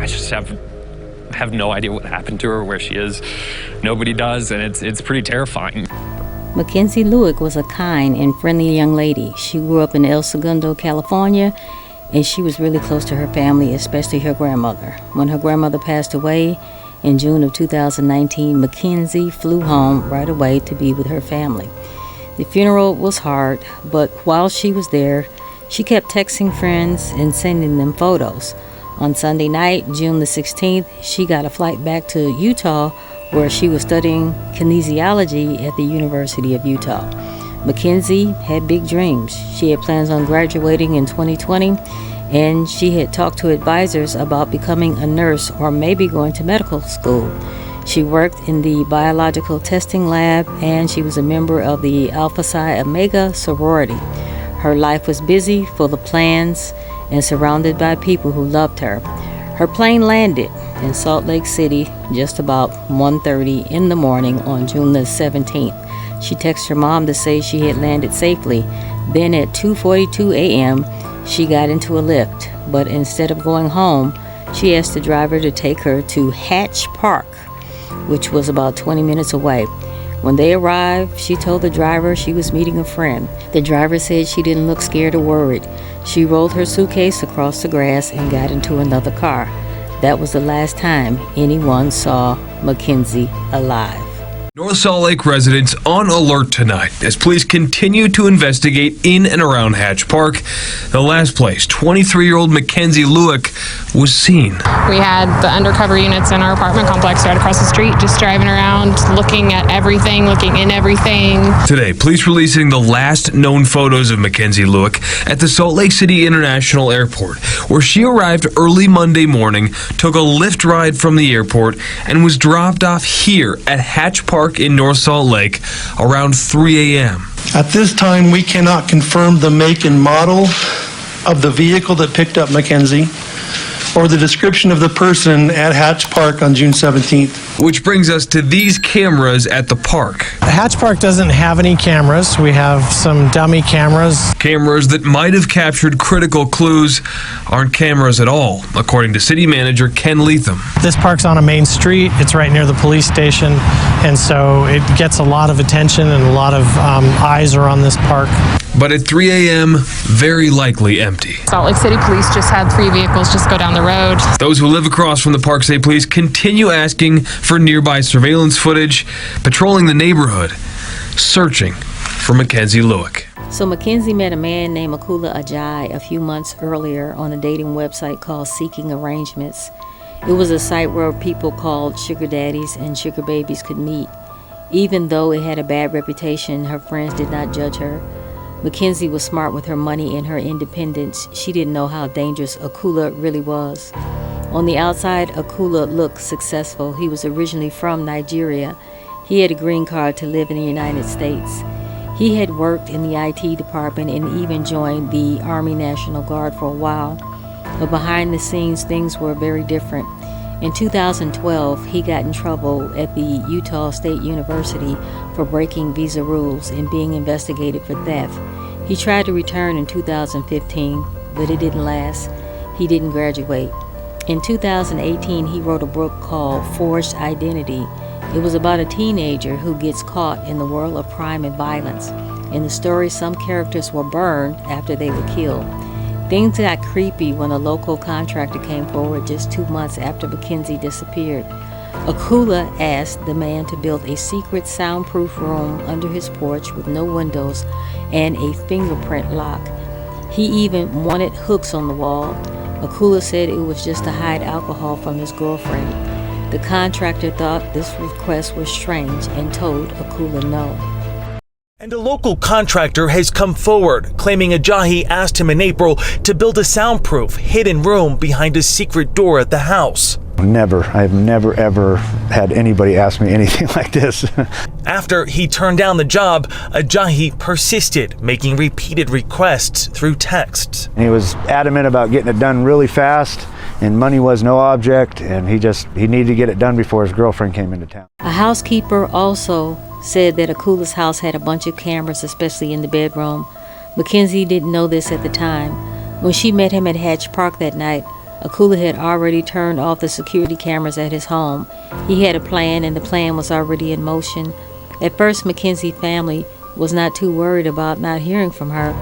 just have no idea what happened to her, where she is. Nobody does, and it's pretty terrifying. Mackenzie Lueck was a kind and friendly young lady. She grew up in El Segundo, California, and she was really close to her family, especially her grandmother. When her grandmother passed away in June of 2019, Mackenzie flew home right away to be with her family. The funeral was hard, but while she was there, she kept texting friends and sending them photos. On Sunday night, June the 16th, she got a flight back to Utah, where she was studying kinesiology at the University of Utah. Mackenzie had big dreams. She had plans on graduating in 2020, and she had talked to advisors about becoming a nurse or maybe going to medical school. She worked in the biological testing lab, and she was a member of the Alpha Psi Omega sorority. Her life was busy, full of plans, and surrounded by people who loved her. Her plane landed in Salt Lake City just about 1:30 in the morning on June the 17th. She texted her mom to say she had landed safely. Then at 2:42 a.m., she got into a Lyft, but instead of going home, she asked the driver to take her to Hatch Park, which was about 20 minutes away. When they arrived, she told the driver she was meeting a friend. The driver said she didn't look scared or worried. She rolled her suitcase across the grass and got into another car. That was the last time anyone saw Mackenzie alive. North Salt Lake residents on alert tonight as police continue to investigate in and around Hatch Park, the last place 23-year-old Mackenzie Lueck was seen. We had the undercover units in our apartment complex right across the street, just driving around, looking at everything, looking in everything. Today, police releasing the last known photos of Mackenzie Lueck at the Salt Lake City International Airport, where she arrived early Monday morning, took a Lyft ride from the airport, and was dropped off here at Hatch Park in North Salt Lake around 3 a.m. At this time, we cannot confirm the make and model of the vehicle that picked up Mackenzie or the description of the person at Hatch Park on June 17th. Which brings us to these cameras at the park. Hatch Park doesn't have any cameras. We have some dummy cameras. Cameras that might have captured critical clues aren't cameras at all, according to city manager Ken Leatham. This park's on a main street. It's right near the police station, and so it gets a lot of attention and a lot of eyes are on this park. But at 3 a.m., very likely empty. Salt Lake City Police just had 3 vehicles just go down the road. Those who live across from the park say police continue asking for nearby surveillance footage, patrolling the neighborhood, searching for Mackenzie Lueck. So Mackenzie met a man named Ayoola Ajayi a few months earlier on a dating website called Seeking Arrangements. It was a site where people called sugar daddies and sugar babies could meet. Even though it had a bad reputation, her friends did not judge her. Mackenzie was smart with her money and her independence. She didn't know how dangerous Ayoola really was. On the outside, Ayoola looked successful. He was originally from Nigeria. He had a green card to live in the United States. He had worked in the IT department and even joined the Army National Guard for a while. But behind the scenes, things were very different. In 2012, he got in trouble at the Utah State University for breaking visa rules and being investigated for theft. He tried to return in 2015, but it didn't last. He didn't graduate. In 2018, he wrote a book called Forged Identity. It was about a teenager who gets caught in the world of crime and violence. In the story, some characters were burned after they were killed. Things got creepy when a local contractor came forward just 2 months after Mackenzie disappeared. Ayoola asked the man to build a secret soundproof room under his porch with no windows and a fingerprint lock. He even wanted hooks on the wall. Ayoola said it was just to hide alcohol from his girlfriend. The contractor thought this request was strange and told Ayoola no. And a local contractor has come forward, claiming Ajayi asked him in April to build a soundproof, hidden room behind a secret door at the house. Never. I've never, ever had anybody ask me anything like this. After he turned down the job, Ajayi persisted, making repeated requests through texts. He was adamant about getting it done really fast, and money was no object, and he needed to get it done before his girlfriend came into town. A housekeeper also said that Ayoola's house had a bunch of cameras, especially in the bedroom. Mackenzie didn't know this at the time. When she met him at Hatch Park that night, Ayoola had already turned off the security cameras at his home. He had a plan, and the plan was already in motion. At first, Mackenzie's family was not too worried about not hearing from her,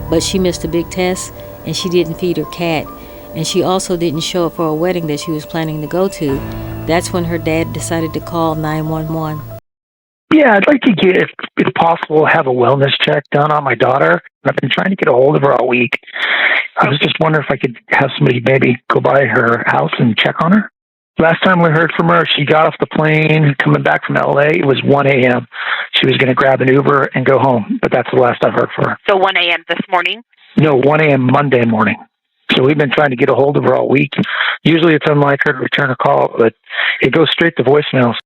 but she missed a big test, and she didn't feed her cat, and she also didn't show up for a wedding that she was planning to go to. That's when her dad decided to call 911. Yeah, I'd like to get, if possible, have a wellness check done on my daughter. I've been trying to get a hold of her all week. I was just wondering if I could have somebody maybe go by her house and check on her. Last time we heard from her, she got off the plane coming back from LA. It was 1 a.m. She was going to grab an Uber and go home, but that's the last I've heard from her. So 1 a.m. this morning? No, 1 a.m. Monday morning. So we've been trying to get a hold of her all week. Usually it's unlike her to return a call, but it goes straight to voicemails.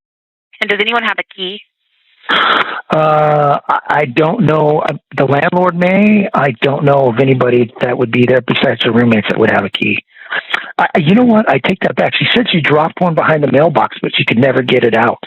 And does anyone have a key? I don't know. The landlord may. I don't know of anybody that would be there besides her roommates that would have a key. You know what? I take that back. She said she dropped one behind the mailbox, but she could never get it out.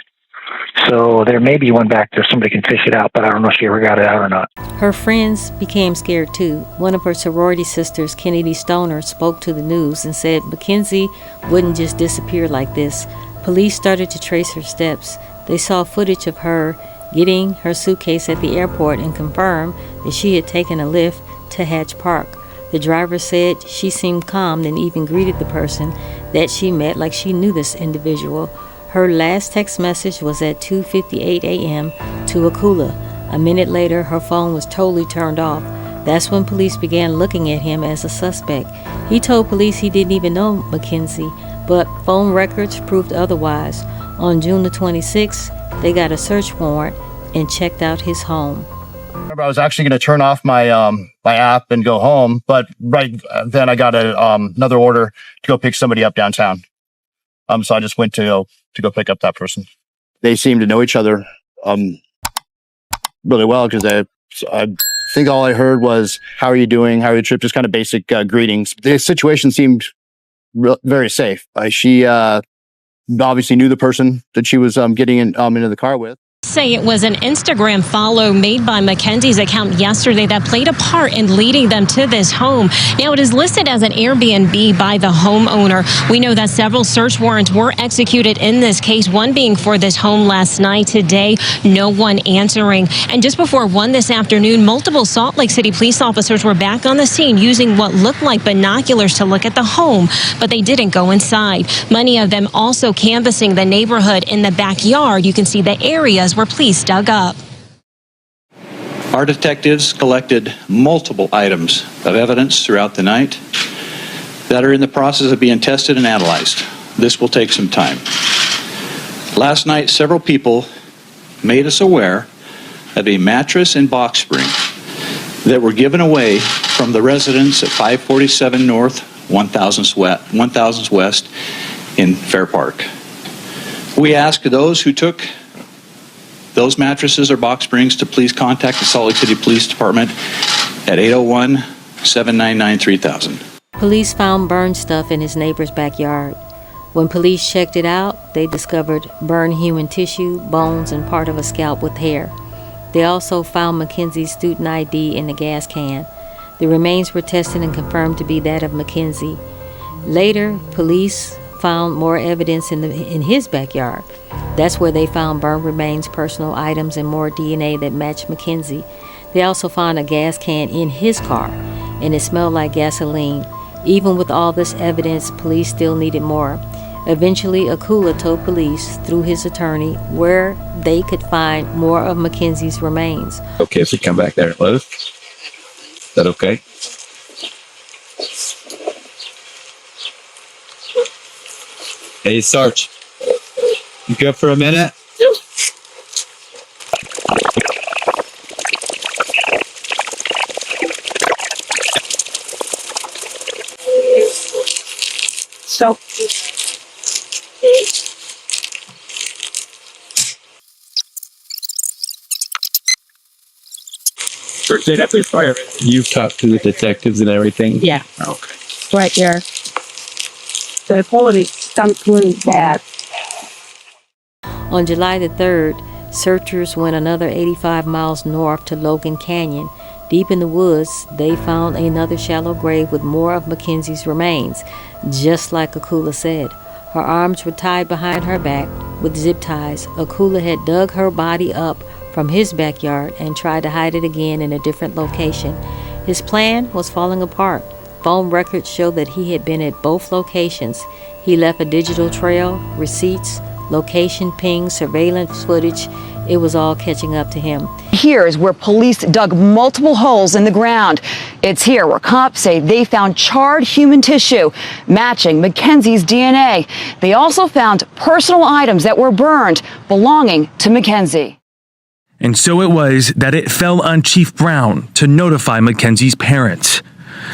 So there may be one back there. Somebody can fish it out, but I don't know if she ever got it out or not. Her friends became scared too. One of her sorority sisters, Kennedy Stoner, spoke to the news and said Mackenzie wouldn't just disappear like this. Police started to trace her steps. They saw footage of her getting her suitcase at the airport and confirmed that she had taken a lift to Hatch Park. The driver said she seemed calm and even greeted the person that she met like she knew this individual. Her last text message was at 2:58 a.m. to Ayoola. A minute later, her phone was totally turned off. That's when police began looking at him as a suspect. He told police he didn't even know Mackenzie, but phone records proved otherwise. On June the 26th, they got a search warrant and checked out his home. I was actually going to turn off my my app and go home, but right then I got another order to go pick somebody up downtown. So I just went to go pick up that person. They seemed to know each other really well because I think all I heard was, "How are you doing? How are your trip?" Just kind of basic greetings. The situation seemed very safe. She obviously knew the person that she was getting into the car with. Say it was an Instagram follow made by Mackenzie's account yesterday that played a part in leading them to this home. Now, it is listed as an Airbnb by the homeowner. We know that several search warrants were executed in this case, one being for this home last night. Today, no one answering. And just before 1 this afternoon, multiple Salt Lake City police officers were back on the scene using what looked like binoculars to look at the home, but they didn't go inside. Many of them also canvassing the neighborhood in the backyard. You can see the areas where police dug up. Our detectives collected multiple items of evidence throughout the night that are in the process of being tested and analyzed. This will take some time. Last night, several people made us aware of a mattress and box spring that were given away from the residents at 547 North, 1000 West in Fair Park. We ask those who took those mattresses or box springs to please contact the Salt Lake City Police Department at 801-799-3000. Police found burned stuff in his neighbor's backyard. When police checked it out, they discovered burned human tissue, bones, and part of a scalp with hair. They also found Mackenzie's student ID in the gas can. The remains were tested and confirmed to be that of Mackenzie. Later, police found more evidence in his backyard. That's where they found burned remains, personal items, and more DNA that matched Mackenzie. They also found a gas can in his car, and it smelled like gasoline. Even with all this evidence, police still needed more. Eventually, Ayoola told police, through his attorney, where they could find more of Mackenzie's remains. Okay, if we come back there and load. Is that okay? Hey, Sarge. You good for a minute? So. First aid after fire. You've talked to the detectives and everything? Yeah. Okay. Right there. The quality sounds really bad. On July the 3rd, searchers went another 85 miles north to Logan Canyon. Deep in the woods, they found another shallow grave with more of Mackenzie's remains. just like Ayoola said. Her arms were tied behind her back with zip ties. Ayoola had dug her body up from his backyard and tried to hide it again in a different location. His plan was falling apart. Phone records show that he had been at both locations. He left a digital trail, receipts, location pings, surveillance footage. It was all catching up to him. Here is where police dug multiple holes in the ground. It's here where cops say they found charred human tissue matching Mackenzie's DNA. They also found personal items that were burned belonging to Mackenzie. And so it was that it fell on Chief Brown to notify Mackenzie's parents.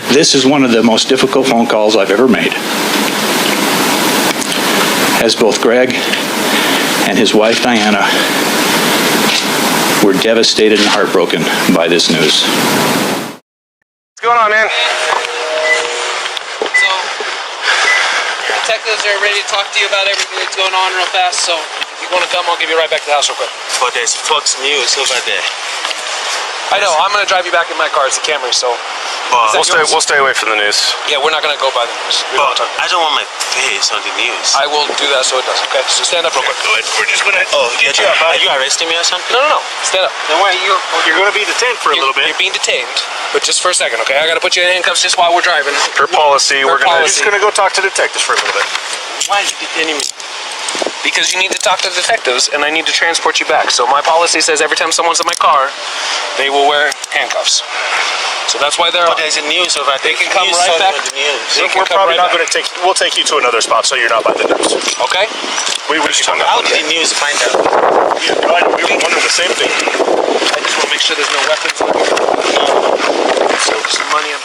This is one of the most difficult phone calls I've ever made. As both Greg and his wife Diana were devastated and heartbroken by this news. What's going on, man? So, detectives are ready to talk to you about everything that's going on real fast, so if you want to come, I'll give you right back to the house real quick. But there's Fox News over there. I know, I'm going to drive you back in my car. It's the Camry, so... We'll stay away from the news. Yeah, we're not going to go by the news. But I don't want my face on the news. I will do that so it does, okay? So stand up real quick. Good. We're just going to... Oh, yeah, are you arresting me or something? No. Stand up. Then why you're going to be detained for a little bit. You're being detained, but just for a second, okay? I got to put you in handcuffs just while we're driving. Per policy, we're just going to go talk to detectives for a little bit. Why are you detaining me? Because you need to talk to detectives, and I need to transport you back. So my policy says every time someone's in my car, they will wear handcuffs. So that's why they're... But there's a news over there. They can come right back. We're probably not going to take... We'll take you to another spot so you're not by the news. Okay? We just hung How out. did the news find out? Yeah, we were wondering the same thing. I just want to make sure there's no weapons. So some money I'm...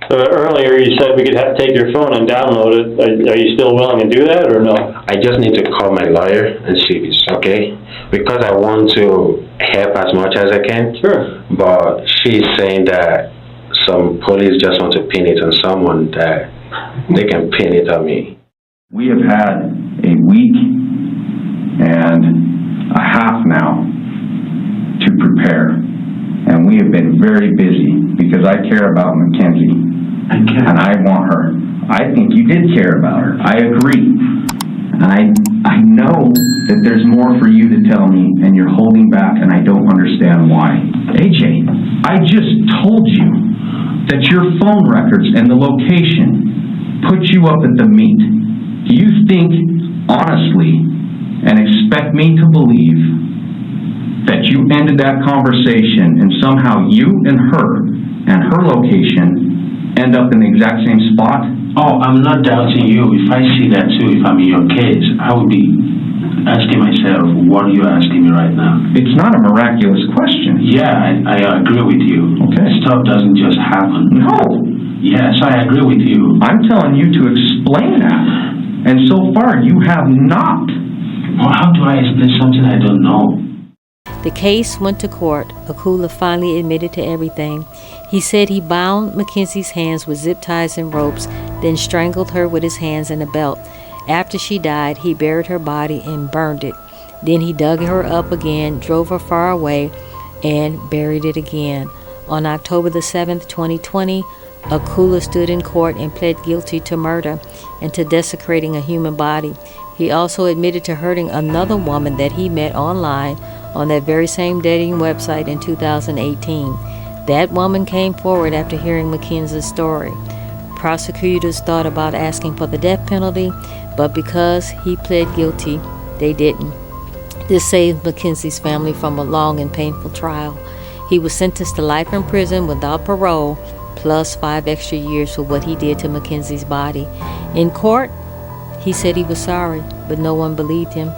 Earlier you said we could take your phone and download it. Are you still willing to do that or no? I just need to call my lawyer and see if it's okay, because I want to help as much as I can. Sure. But she's saying that some police just want to pin it on someone, that they can pin it on me. We have had a week and a half now to prepare, and we have been very busy because I care about Mackenzie. And I want her. I think you did care about her. I agree. I know that there's more for you to tell me, and you're holding back, and I don't understand why. AJ, I just told you that your phone records and the location put you up at the meet. Do you think, honestly, and expect me to believe that you ended that conversation and somehow you and her location end up in the exact same spot? Oh, I'm not doubting you. If I see that too, if I'm in your case, I would be asking myself, what are you asking me right now? It's not a miraculous question. Yeah, I agree with you. Okay. Stuff doesn't just happen. No. Yes, I agree with you. I'm telling you to explain that. And so far, you have not. Well, how do I explain something I don't know? The case went to court. Ayoola finally admitted to everything. He said he bound Mackenzie's hands with zip ties and ropes, then strangled her with his hands in a belt. After she died, he buried her body and burned it. Then he dug her up again, drove her far away, and buried it again. On October the 7th, 2020, Ayoola stood in court and pled guilty to murder and to desecrating a human body. He also admitted to hurting another woman that he met online on that very same dating website in 2018. That woman came forward after hearing Mackenzie's story. Prosecutors thought about asking for the death penalty, but because he pled guilty, they didn't. This saved Mackenzie's family from a long and painful trial. He was sentenced to life in prison without parole, plus 5 extra years for what he did to Mackenzie's body. In court, he said he was sorry, but no one believed him.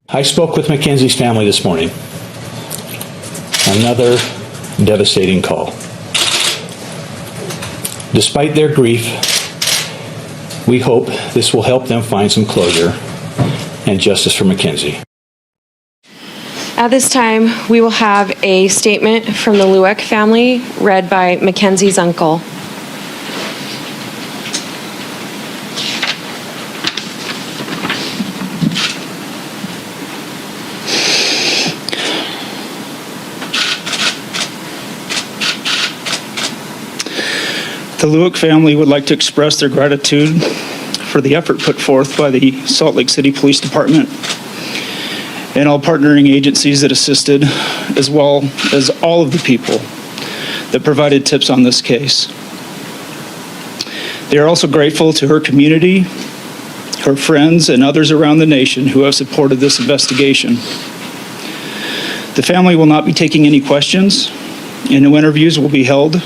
I spoke with Mackenzie's family this morning. Another devastating call. Despite their grief, we hope this will help them find some closure and justice for Mackenzie. At this time, we will have a statement from the Lueck family read by Mackenzie's uncle. The Lueck family would like to express their gratitude for the effort put forth by the Salt Lake City Police Department and all partnering agencies that assisted, as well as all of the people that provided tips on this case. They are also grateful to her community, her friends, and others around the nation who have supported this investigation. The family will not be taking any questions, and no interviews will be held.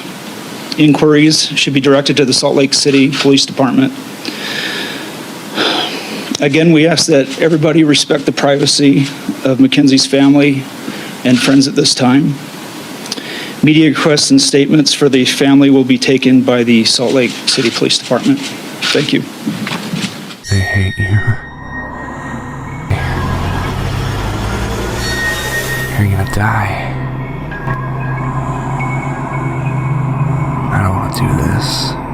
Inquiries should be directed to the Salt Lake City Police Department. Again, we ask that everybody respect the privacy of Mackenzie's family and friends at this time. Media requests and statements for the family will be taken by the Salt Lake City Police Department. Thank you. They hate you. You're gonna die. I don't want to do this.